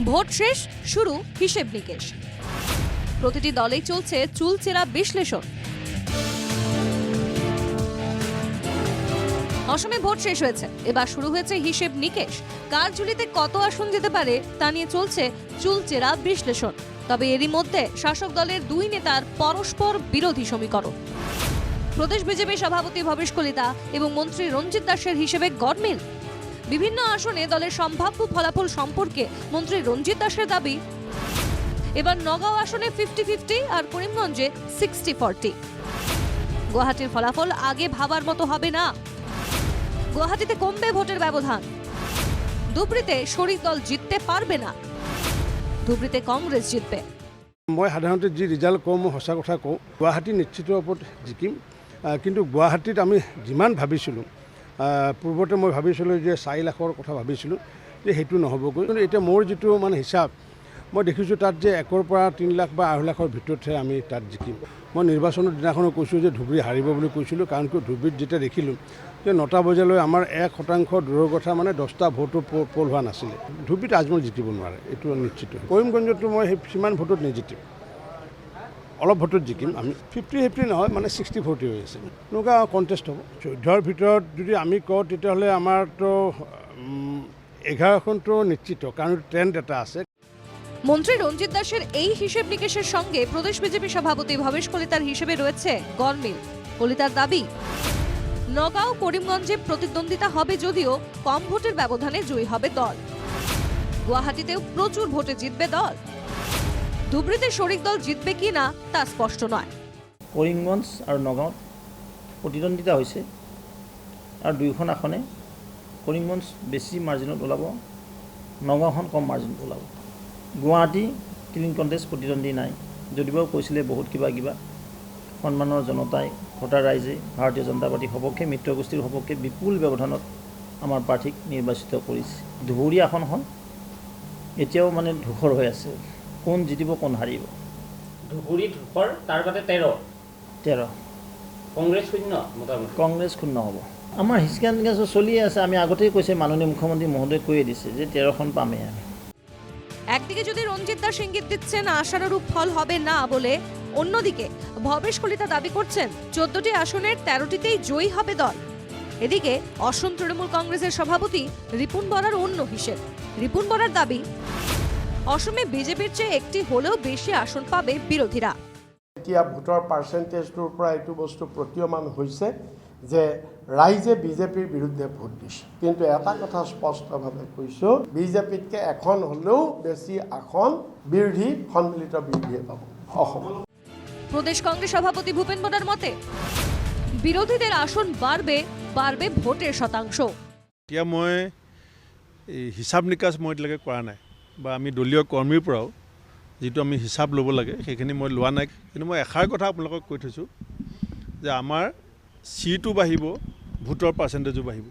Vote শেষ, শুরু হিসেব নিকেশ। প্রতিটি দলেই চলছে চুলচেরা বিশ্লেষণ। অসমে ভোট শেষ হয়েছে, এবার শুরু হয়েছে হিসেব নিকেশ। কার ঝুলিতে কত আসন যেতে পারে তা নিয়ে চলছে চুলচেরা বিশ্লেষণ। তবে এরই মধ্যে শাসক দলের দুই নেতার পরস্পর বিরোধী সমীকরণ। প্রদেশ বিজেপি সভাপতি ভবেশ কলিতা এবং মন্ত্রী রঞ্জিত দাসের হিসেবে গড়মিল। বিভিন্ন আসনে দলের সম্ভাব্য ফলাফল সম্পর্কে মন্ত্রী রঞ্জিত দাসের দাবি, এবার নগাঁও আসনে 50-50 আর করিমগঞ্জে 60-40। গুয়াহাটির ফলাফল আগে ভাবার মতো হবে না। গুয়াহাটিতে কমবে ভোটের ব্যবধান। ধুবড়ীতে শরিক দল জিততে পারবে না, ধুবড়ীতে কংগ্রেস জিতবে। মই সাধাৰণতে যি ৰিজাল্ট কওঁ মই সঁচা কথা কওঁ, গুৱাহাটী নিশ্চিত ওপৰত জিকিম। কিন্তু গুৱাহাটীত আমি যিমান ভাবিছিলোঁ, পূৰ্বতে মই ভাবিছিলোঁ যে 4 লাখৰ কথা ভাবিছিলোঁ যে সেইটো নহ'বগৈ। কিন্তু এতিয়া মোৰ যিটো মানে হিচাপ, মই দেখিছোঁ তাত যে 1 পৰা 3 লাখ বা 2.5 লাখৰ ভিতৰতহে আমি তাত জিকিম। মই নিৰ্বাচনৰ দিনাখনো কৈছোঁ যে ধুবুৰী হাৰিব বুলি কৈছিলোঁ, কাৰণ কি ধুবুৰীত যেতিয়া দেখিলোঁ যে 9টা বজালৈ আমাৰ 1% দূৰৰ কথা, মানে 10টা ভোটো পোল হোৱা নাছিলে। ধুবুৰীত আজমল জিকিব নোৱাৰে, এইটো নিশ্চিত। কৰিমগঞ্জতো মই সিমান ভোটত নিজিতিম, অলপ ভোটত জিকিম আমি। 50-50 নহয়, মানে 60-40 হৈ আছে। এনেকুৱা কণ্টেষ্ট হ'ব। 14ৰ ভিতৰত যদি আমি কওঁ তেতিয়াহ'লে আমাৰতো 11খনটো নিশ্চিত, কাৰণ ট্ৰেণ্ড এটা আছে। মন্ত্রী রঞ্জিত দাসের এই হিসেব নিকেশের সঙ্গে প্রদেশ বিজেপি সভাপতি ভবেশ কলিতার হিসেবে রয়েছে গড়মিল। কলিতার দাবি, নগাঁও করিমগঞ্জে প্রতিদ্বন্দ্বিতা হবে যদিও কম ভোটের ব্যবধানে জয়ী হবে দল। গুয়াহাটিতেও প্রচুর ভোটে জিতবে দল। ধুবড়ীতে শরিক দল জিতবে কি না তা স্পষ্ট নয়। করিমগঞ্জ আৰু নগাঁৱত প্ৰতিদ্বন্দ্বিতা হৈছে আৰু দুয়োখন আসনে করিমগঞ্জ বেছি মাৰ্জিনত ওলাব, নগাঁওখন কম মাৰ্জিনত ওলাব। গুৱাহাটী ক্লিন কণ্টেষ্ট প্ৰতিদ্বন্দ্বী নাই, যদিও কৈছিলে বহুত কিবা সন্মানৰ জনতাই, ভোটাৰ ৰাইজে ভাৰতীয় জনতা পাৰ্টীৰ সপক্ষে, মিত্ৰগোষ্ঠীৰ সপক্ষে বিপুল ব্যৱধানত আমাৰ প্ৰাৰ্থীক নিৰ্বাচিত কৰিছে। ধুবুৰী আসনখন এতিয়াও মানে ধূসৰ হৈ আছে, কোন জিতিব কোন হাৰিব। ধুবুৰী ধূসৰ, তাৰ বাদে 13 কংগ্ৰেছ শূন্য, মোটামুটি কংগ্ৰেছ শূন্য হ'ব। আমাৰ হিচকা নিকাচ চলিয়ে আছে, আমি আগতেই কৈছে, মাননীয় মুখ্যমন্ত্রী মহোদয় কৈয়ে দিছে যে 13খন পামেই আমি। একদিকে যদি রঞ্জিত দাস ইঙ্গিত দিচ্ছেন আশানুরূপ ফল হবে না বলে, অন্যদিকে ভবেশ কলিতা দাবি করছেন 14টি আসনের 13টিতেই জয়ী হবে দল। এদিকে অসম তৃণমূল কংগ্রেসের সভাপতি রিপুন বরার অন্য হিসেব। রিপুন বরার দাবি, অসমে বিজেপির চেয়ে একটি হলেও বেশি আসন পাবে বিরোধীরা। এতিয়া ভোটৰ পাৰ্চেণ্টেজটোৰ পৰা এইটো বস্তু প্ৰতীয়মান হৈছে যে ৰাইজে বিজেপিৰ বিৰুদ্ধে ভোট দিছে। কিন্তু এটা কথা স্পষ্টভাৱে কৈছোঁ, বিজেপিতকৈ এখন হ'লেও বেছি আসন বিৰোধী, সন্মিলিত বিৰোধীয়ে পাব অসমত। প্রদেশ কংগ্রেস সভাপতি ভূপেন বরার মতে, বিরোধীদের আসন বাড়বে ভোটের শতাংশ। এতিয়া মই হিচাপ নিকাচ মই এতিয়ালৈকে কৰা নাই, বা আমি দলীয় কৰ্মীৰ পৰাও যিটো আমি হিচাপ ল'ব লাগে সেইখিনি মই লোৱা নাই। কিন্তু মই এষাৰ কথা আপোনালোকক কৈ থৈছোঁ যে আমাৰ সিটো বাঢ়িব, ভোটৰ পাৰ্চেণ্টেজো বাঢ়িব।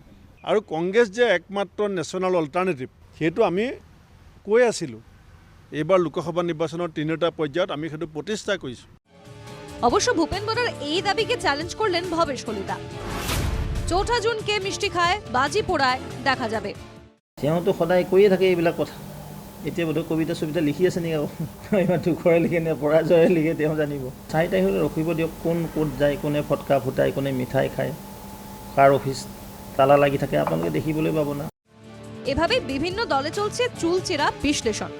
আৰু কংগ্ৰেছ যে একমাত্ৰ নেশ্যনেল অল্টাৰনেটিভ সেইটো আমি কৈ আছিলোঁ। এইবাৰ লোকসভা নিৰ্বাচনৰ 3টা পৰ্যায়ত আমি সেইটো প্ৰতিষ্ঠা কৰিছোঁ। অবশ্য ভূপেন বরার এই দাবিকে চ্যালেঞ্জ করলেন ভবেশ কলিতা। 4 জুন কে মিষ্টি খায়, বাজি পোড়ায়, দেখা যাবে। তেওঁতো সদায় কৈয়ে থাকে এইবিলাক কথা। এতিয়া বোধহয় কবিতা চবিতা লিখি আছে নেকি, ইমান দুখৰে লিখে নে পৰাজয়ে লিখে তেওঁ জানিব। 4 তাৰিখলৈ ৰখিব দিয়ক, কোন ক'ত যায়, কোনে ফটকা ফুটায়, কোনে মিঠাই খায়, কাৰ অফিচ তালা লাগি থাকে, আপোনালোকে দেখিবলৈ পাব না। এভাবে বিভিন্ন দলে চলছে চুলচেরা বিশ্লেষণ।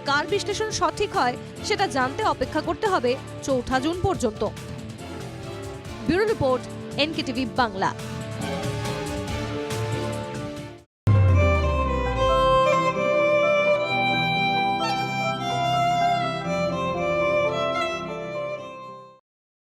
কার বিশ্লেষণ সঠিক হয় সেটা জানতে অপেক্ষা করতে হবে 4 জুন পর্যন্ত। Bureau report, NKTV Bangla.